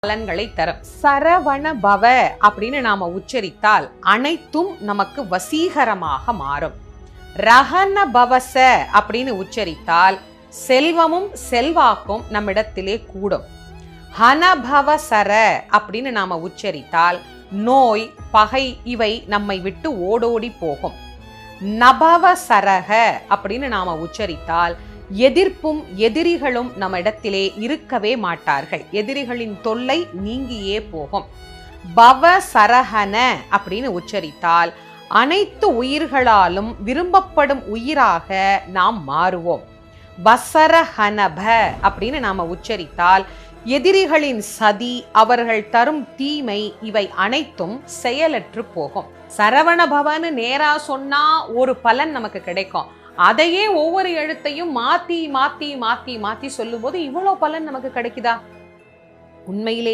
பலன்களை தரும். சரவண பவ அப்படின்னு நாம உச்சரித்தால் அனைத்தும் நமக்கு வசீகரமாக மாறும். ரஹன பவச அப்படின்னு உச்சரித்தால் செல்வமும் செல்வாக்கும் நம்மிடத்திலே கூடும். ஹனபவ சர அப்படின்னு நாம உச்சரித்தால் நோய் பகை இவை நம்மை விட்டு ஓடோடி போகும். நபவ சரக அப்படின்னு நாம உச்சரித்தால் எதிர்ப்பும் எதிரிகளும் நம்ம இடத்திலே இருக்கவே மாட்டார்கள். எதிரிகளின் தொல்லை நீங்கியே போகும். பவ சரஹன அப்படின்னு உச்சரித்தால் அனைத்து உயிர்களாலும் விரும்பப்படும் உயிராக நாம் மாறுவோம். வசரஹனப அப்படின்னு நாம உச்சரித்தால் எதிரிகளின் சதி, அவர்கள் தரும் தீமை இவை அனைத்தும் செயலற்று போகும். சரவண பவன்னு நேரா சொன்னா ஒரு பலன் நமக்கு கிடைக்கும். அதையே ஒவ்வொரு எழுத்தையும் மாத்தி மாத்தி மாத்தி மாத்தி சொல்லும் போது இவ்வளவு பலன் நமக்கு கிடைக்குதா? உண்மையிலே